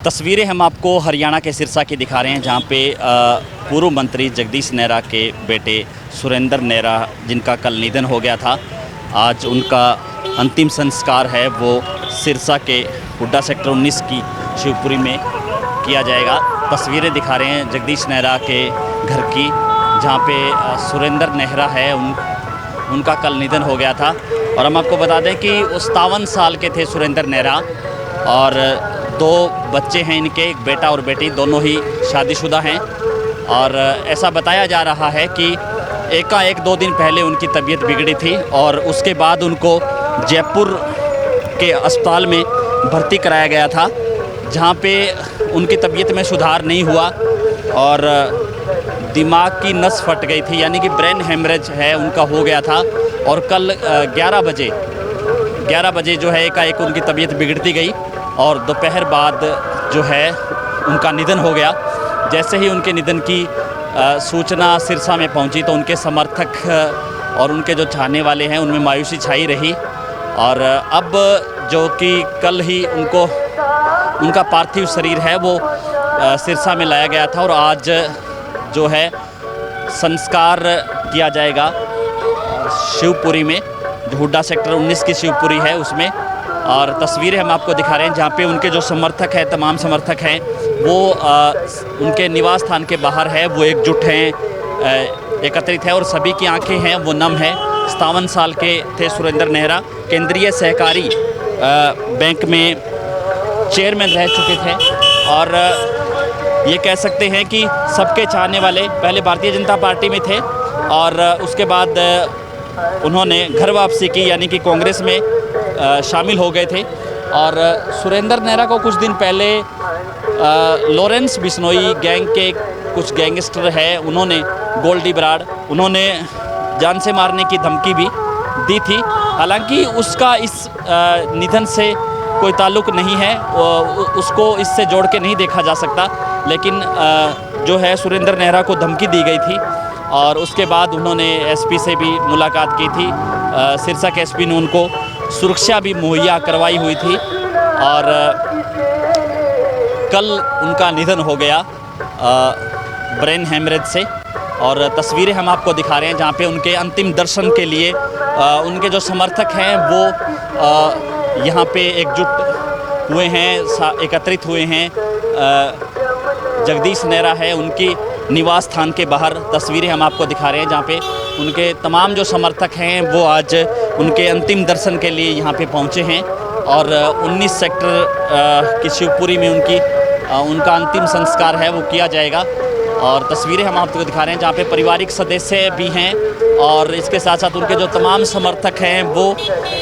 तस्वीरें हम आपको हरियाणा के सिरसा की दिखा रहे हैं, जहां पे पूर्व मंत्री जगदीश नेहरा के बेटे सुरेंद्र नेहरा, जिनका कल निधन हो गया था, आज उनका अंतिम संस्कार है वो सिरसा के हुड्डा सेक्टर 19 की शिवपुरी में किया जाएगा। तस्वीरें दिखा रहे हैं जगदीश नेहरा के घर की, जहां पे सुरेंद्र नेहरा है, उनका कल निधन हो गया था। और हम आपको बता दें कि 57 साल के थे सुरेंद्र नेहरा, और 2 बच्चे हैं इनके, एक बेटा और बेटी, दोनों ही शादीशुदा हैं। और ऐसा बताया जा रहा है कि एकाएक 2 दिन पहले उनकी तबीयत बिगड़ी थी और उसके बाद उनको जयपुर के अस्पताल में भर्ती कराया गया था, जहां पे उनकी तबीयत में सुधार नहीं हुआ और दिमाग की नस फट गई थी, यानी कि ब्रेन हेमरेज है उनका हो गया था। और कल 11 बजे जो है एकाएक उनकी तबीयत बिगड़ती गई और दोपहर बाद जो है उनका निधन हो गया। जैसे ही उनके निधन की सूचना सिरसा में पहुंची तो उनके समर्थक और उनके जो चाहने वाले हैं उनमें मायूसी छाई रही। और अब जो कि कल ही उनका पार्थिव शरीर है वो सिरसा में लाया गया था और आज जो है संस्कार किया जाएगा शिवपुरी में, जो हुड्डा सेक्टर 19 की शिवपुरी है उसमें। और तस्वीरें हम आपको दिखा रहे हैं जहाँ पे उनके जो समर्थक हैं, तमाम समर्थक हैं, वो उनके निवास स्थान के बाहर है, वो एकजुट हैं, एकत्रित है और सभी की आंखें हैं वो नम है। 57 साल के थे सुरेंद्र नेहरा, केंद्रीय सहकारी बैंक में चेयरमैन रह चुके थे और ये कह सकते हैं कि सबके चाहने वाले। पहले भारतीय जनता पार्टी में थे और उसके बाद उन्होंने घर वापसी की, यानी कि कांग्रेस में शामिल हो गए थे। और सुरेंद्र नेहरा को कुछ दिन पहले लॉरेंस बिश्नोई गैंग के कुछ गैंगस्टर है, उन्होंने गोल्डी बराड़, उन्होंने जान से मारने की धमकी भी दी थी। हालांकि उसका इस निधन से कोई ताल्लुक़ नहीं है, उसको इससे जोड़ के नहीं देखा जा सकता। लेकिन जो है सुरेंद्र नेहरा को धमकी दी गई थी और उसके बाद उन्होंने एसपी से भी मुलाकात की थी। सिरसा के एसपी ने उनको सुरक्षा भी मुहैया करवाई हुई थी और कल उनका निधन हो गया ब्रेन हेमरेज से। और तस्वीरें हम आपको दिखा रहे हैं जहाँ पे उनके अंतिम दर्शन के लिए उनके जो समर्थक हैं वो यहाँ पे एकजुट हुए हैं, एकत्रित हुए हैं। जगदीश नेहरा है, उनकी निवास स्थान के बाहर तस्वीरें हम आपको दिखा रहे हैं जहाँ पे उनके तमाम जो समर्थक हैं वो आज उनके अंतिम दर्शन के लिए यहाँ पे पहुँचे हैं। और 19 सेक्टर की शिवपुरी में उनका अंतिम संस्कार है वो किया जाएगा। और तस्वीरें हम आपको दिखा रहे हैं जहाँ पे पारिवारिक सदस्य भी हैं और इसके साथ साथ उनके जो तमाम समर्थक हैं वो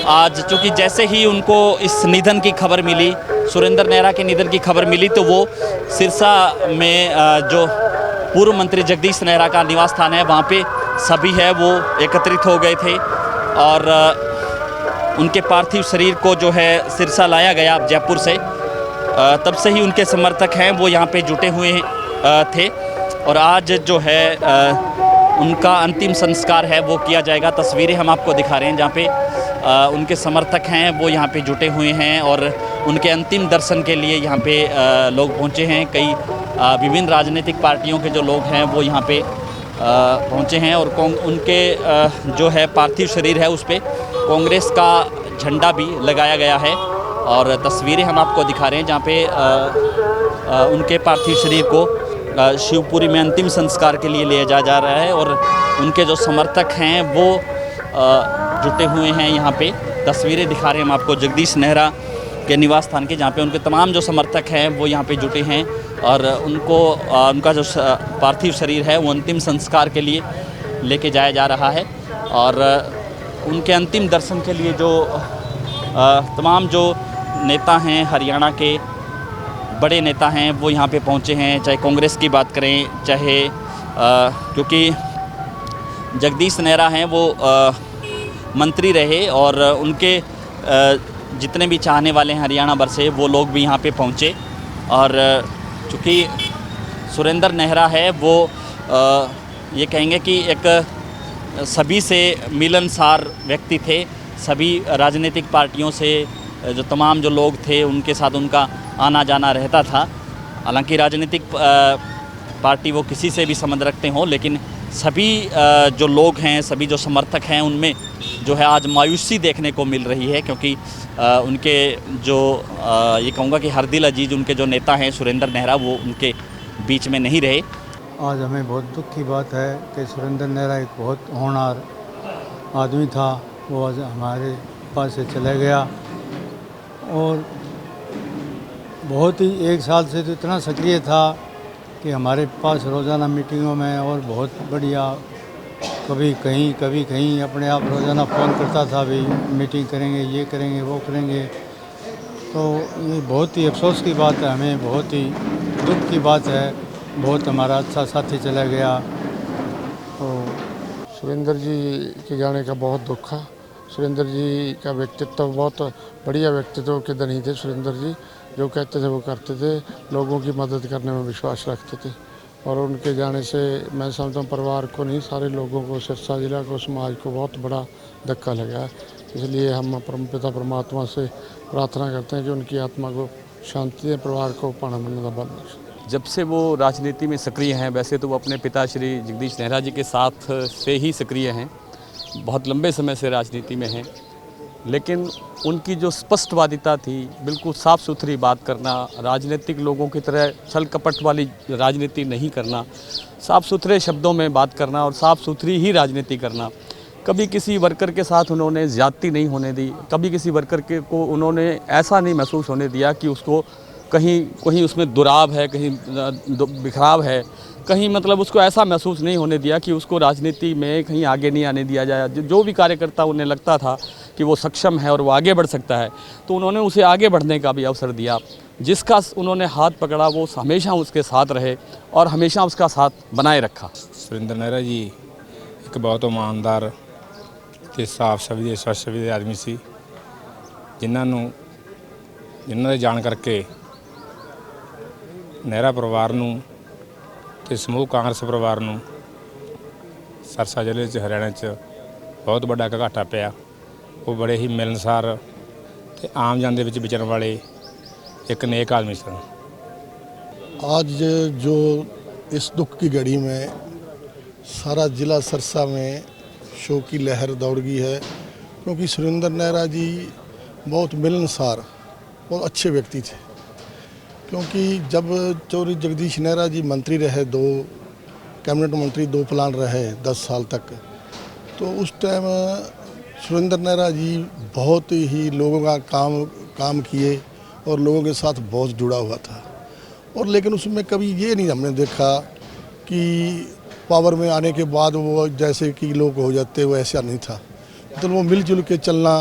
आज, चूँकि जैसे ही उनको इस निधन की खबर मिली, सुरेंद्र नेहरा के निधन की खबर मिली, तो वो सिरसा में जो पूर्व मंत्री जगदीश नेहरा का निवास स्थान है वहाँ पे सभी है वो एकत्रित हो गए थे। और उनके पार्थिव शरीर को जो है सिरसा लाया गया जयपुर से, तब से ही उनके समर्थक हैं वो यहाँ पे जुटे हुए थे। और आज जो है उनका अंतिम संस्कार है वो किया जाएगा। तस्वीरें हम आपको दिखा रहे हैं जहाँ पे उनके समर्थक हैं वो यहाँ पे जुटे हुए हैं और उनके अंतिम दर्शन के लिए यहाँ पे लोग पहुँचे हैं। कई विभिन्न राजनीतिक पार्टियों के जो लोग हैं वो यहाँ पे पहुँचे हैं और उनके जो है पार्थिव शरीर है उस पर कांग्रेस का झंडा भी लगाया गया है। और तस्वीरें हम आपको दिखा रहे हैं जहाँ पे उनके पार्थिव शरीर को शिवपुरी में अंतिम संस्कार के लिए ले जा रहा है और उनके जो समर्थक हैं वो जुटे हुए हैं यहाँ पे। तस्वीरें दिखा रहे हैं हम आपको जगदीश नेहरा के निवास स्थान के, जहाँ पे उनके तमाम जो समर्थक हैं वो यहाँ पे जुटे हैं और उनका जो पार्थिव शरीर है वो अंतिम संस्कार के लिए लेके जाया जा रहा है। और उनके अंतिम दर्शन के लिए जो तमाम जो नेता हैं, हरियाणा के बड़े नेता हैं, वो यहाँ पे पहुँचे हैं। चाहे कांग्रेस की बात करें, चाहे क्योंकि जगदीश नेहरा हैं वो मंत्री रहे और उनके जितने भी चाहने वाले हैं हरियाणा भर से, वो लोग भी यहाँ पे पहुँचे। और चूँकि सुरेंद्र नेहरा है वो ये कहेंगे कि एक सभी से मिलनसार व्यक्ति थे, सभी राजनीतिक पार्टियों से जो तमाम जो लोग थे उनके साथ उनका आना जाना रहता था। हालांकि राजनीतिक पार्टी वो किसी से भी संबंध रखते हों, लेकिन सभी जो लोग हैं, सभी जो समर्थक हैं, उनमें जो है आज मायूसी देखने को मिल रही है, क्योंकि उनके जो ये कहूँगा कि हर दिल अजीज उनके जो नेता हैं सुरेंद्र नेहरा, वो उनके बीच में नहीं रहे। आज हमें बहुत दुख की बात है कि सुरेंद्र नेहरा एक बहुत होनहार आदमी था, वो आज हमारे पास से चला गया। और बहुत ही 1 साल से तो इतना सक्रिय था कि हमारे पास रोज़ाना मीटिंगों में और बहुत बढ़िया, कभी कहीं अपने आप रोज़ाना फ़ोन करता था, भी मीटिंग करेंगे, ये करेंगे, वो करेंगे। तो ये बहुत ही अफसोस की बात है, हमें बहुत ही दुख की बात है, बहुत हमारा अच्छा साथी चला गया। तो सुरेंद्र जी के जाने का बहुत दुख है। सुरेंद्र जी का व्यक्तित्व बहुत बढ़िया व्यक्तित्व के धनी थे। सुरेंद्र जी जो कहते थे वो करते थे, लोगों की मदद करने में विश्वास रखते थे। और उनके जाने से मैं समझता हूँ परिवार को नहीं, सारे लोगों को, सिरसा जिला को, समाज को बहुत बड़ा धक्का लगा है। इसलिए हम परमपिता परमात्मा से प्रार्थना करते हैं कि उनकी आत्मा को शांति दे, परिवार को पाना बनना बंद। जब से वो राजनीति में सक्रिय हैं, वैसे तो वो अपने पिता श्री जगदीश नेहरा जी के साथ से ही सक्रिय हैं, बहुत लंबे समय से राजनीति में हैं, लेकिन उनकी जो स्पष्टवादिता थी, बिल्कुल साफ़ सुथरी बात करना, राजनीतिक लोगों की तरह छल कपट वाली राजनीति नहीं करना, साफ़ सुथरे शब्दों में बात करना और साफ़ सुथरी ही राजनीति करना। कभी किसी वर्कर के साथ उन्होंने ज़्यादती नहीं होने दी, कभी किसी वर्कर के को उन्होंने ऐसा नहीं महसूस होने दिया कि उसको कहीं उसमें दुराव है, कहीं बिखराव है, कहीं मतलब उसको ऐसा महसूस नहीं होने दिया कि उसको राजनीति में कहीं आगे नहीं आने दिया जाए। जो भी कार्यकर्ता उन्हें लगता था कि वो सक्षम है और वो आगे बढ़ सकता है, तो उन्होंने उसे आगे बढ़ने का भी अवसर दिया। जिसका उन्होंने हाथ पकड़ा वो हमेशा उसके साथ रहे और हमेशा उसका साथ बनाए रखा। सुरेंद्र नेहरा जी एक बहुत ईमानदार ਤੇ ਸਾਫ ਸਭੀ ਦੇ ਸਵੱਛ ਸਭੀ ਦੇ ਆਦਮੀ ਸੀ, ਜਿਨ੍ਹਾਂ ਦੇ ਜਾਣ ਕਰਕੇ ਨਹਿਰਾ ਪਰਿਵਾਰ ਨੂੰ ਤੇ ਸਮੂਹ ਕਾਂਗਰਸ ਪਰਿਵਾਰ ਨੂੰ ਸਰਸਾ ਜ਼ਿਲ੍ਹੇ 'ਚ ਹਰਿਆਣਾ 'ਚ ਬਹੁਤ ਵੱਡਾ ਘਾਟਾ ਪਿਆ। ਉਹ ਬੜੇ ਹੀ ਮਿਲਨਸਾਰ ਤੇ ਆਮ ਜਨ ਦੇ ਵਿੱਚ ਵਿਚਰਨ ਵਾਲੇ एक नेक आदमी सन। आज जो इस दुख की घड़ी में सारा ज़िला सरसा में शोक की लहर दौड़ गई है, क्योंकि सुरेंद्र नेहरा जी बहुत मिलनसार, बहुत अच्छे व्यक्ति थे। क्योंकि जब चौधरी जगदीश नेहरा जी मंत्री रहे, 2 कैबिनेट मंत्री, 2 प्लान रहे 10 साल तक, तो उस टाइम सुरेंद्र नेहरा जी बहुत ही लोगों का काम किए और लोगों के साथ बहुत जुड़ा हुआ था। और लेकिन उसमें कभी ये नहीं हमने देखा कि पावर में आने के बाद वो जैसे कि लोग हो जाते, वो ऐसा नहीं था। तो वो मिलजुल के चलना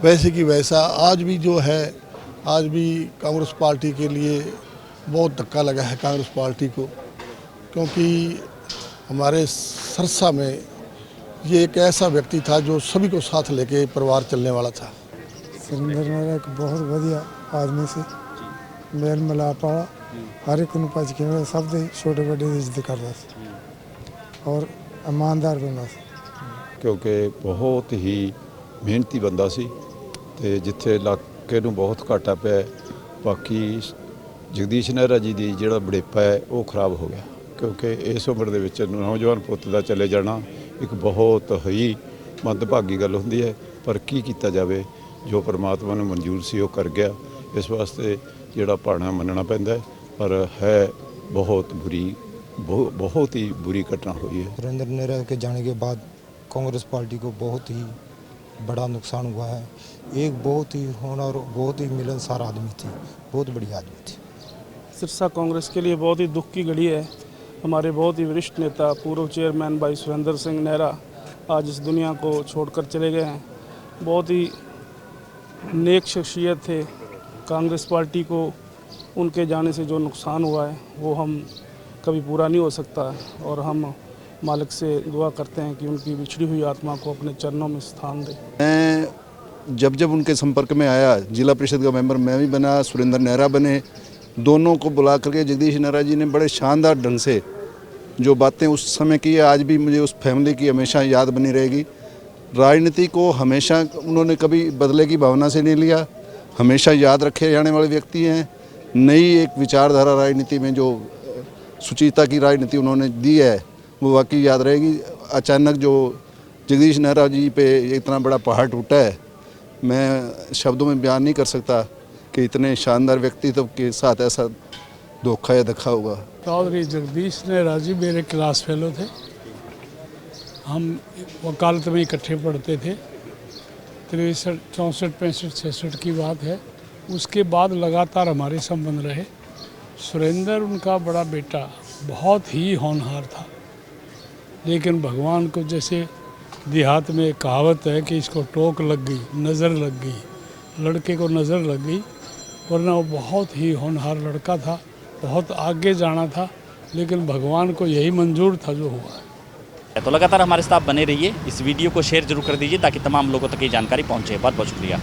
वैसे कि वैसा। आज भी जो है, आज भी कांग्रेस पार्टी के लिए बहुत धक्का लगा है कांग्रेस पार्टी को, क्योंकि हमारे सरसा में ये एक ऐसा व्यक्ति था जो सभी को साथ लेके परिवार चलने वाला था। सुरेंद्र नेहरा एक बहुत बढ़िया आदमी से मेल मिलाप वाला, हर एक ਨੂੰ ਭੱਜ ਕੇ ਸਭ ਦੇ ਛੋਟੇ ਵੱਡੇ ਦੀ ਇੱਜ਼ਤ ਕਰਦਾ ਸੀ ਔਰ ਇਮਾਨਦਾਰ ਬੰਦਾ ਸੀ। ਕਿਉਂਕਿ ਬਹੁਤ ਹੀ ਮਿਹਨਤੀ ਬੰਦਾ ਸੀ ਤੇ ਜਿੱਥੇ ਇਲਾਕੇ ਨੂੰ ਬਹੁਤ ਘਾਟਾ ਪਿਆ। ਬਾਕੀ ਜਗਦੀਸ਼ ਨਹਿਰਾ ਜੀ ਦੀ ਜਿਹੜਾ ਬੜੇਪਾ ਹੈ ਉਹ ਖਰਾਬ ਹੋ ਗਿਆ, ਕਿਉਂਕਿ ਇਸ ਉਮਰ ਦੇ ਵਿੱਚ ਨੌਜਵਾਨ ਪੁੱਤ ਦਾ ਚਲੇ ਜਾਣਾ ਇੱਕ ਬਹੁਤ ਹੀ ਮੰਦਭਾਗੀ ਗੱਲ ਹੁੰਦੀ ਹੈ। ਪਰ ਕੀ ਕੀਤਾ ਜਾਵੇ, ਜੋ परमात्मा ਨੂੰ ਮਨਜ਼ੂਰ ਸੀ ਉਹ ਕਰ ਗਿਆ। इस वास्ते ਜਿਹੜਾ ਭਾਣਾ ਮੰਨਣਾ ਪੈਂਦਾ, पर है बहुत ही बुरी घटना हुई है। सुरेंद्र नेहरा के जाने के बाद कांग्रेस पार्टी को बहुत ही बड़ा नुकसान हुआ है। एक बहुत ही होनहार, बहुत ही मिलनसार आदमी थी, बहुत बढ़िया आदमी थी। सिरसा कांग्रेस के लिए बहुत ही दुख की घड़ी है। हमारे बहुत ही वरिष्ठ नेता, पूर्व चेयरमैन भाई सुरेंद्र सिंह नेहरा आज इस दुनिया को छोड़कर चले गए हैं। बहुत ही नेक शख्सियत थे। कांग्रेस पार्टी को उनके जाने से जो नुकसान हुआ है वो हम कभी पूरा नहीं हो सकता, और हम मालिक से दुआ करते हैं कि उनकी बिछड़ी हुई आत्मा को अपने चरणों में स्थान दे। मैं जब उनके संपर्क में आया, जिला परिषद का मेंबर मैं भी बना, सुरेंद्र नेहरा बने, दोनों को बुला करके जगदीश नेहरा जी ने बड़े शानदार ढंग से जो बातें उस समय की है, आज भी मुझे उस फैमिली की हमेशा याद बनी रहेगी। राजनीति को हमेशा उन्होंने कभी बदले की भावना से नहीं लिया, हमेशा याद रखे जाने वाले व्यक्ति हैं। नई एक विचारधारा राजनीति में जो सुचिता की राजनीति उन्होंने दी है वो वाकई याद रहेगी। अचानक जो जगदीश नेहरा जी पे इतना बड़ा पहाड़ टूटा है, मैं शब्दों में बयान नहीं कर सकता कि इतने शानदार व्यक्तित्व के साथ ऐसा धोखा या धक्का होगा। चौधरी जगदीश नेहरा जी मेरे क्लास फेलो थे, हम वकालत में इकट्ठे पढ़ते थे। 63, 64, 65, 66 की बात है। उसके बाद लगातार हमारे संबंध रहे। सुरेंद्र उनका बड़ा बेटा बहुत ही होनहार था, लेकिन भगवान को जैसे देहात में एक कहावत है कि इसको टोक लग गई, नज़र लग गई, लड़के को नज़र लग गई, वरना वो बहुत ही होनहार लड़का था, बहुत आगे जाना था, लेकिन भगवान को यही मंजूर था जो हुआ है। तो लगातार हमारे साथ बने रहिए, इस वीडियो को शेयर जरूर कर दीजिए ताकि तमाम लोगों तक ये जानकारी पहुंचे। बहुत बहुत शुक्रिया।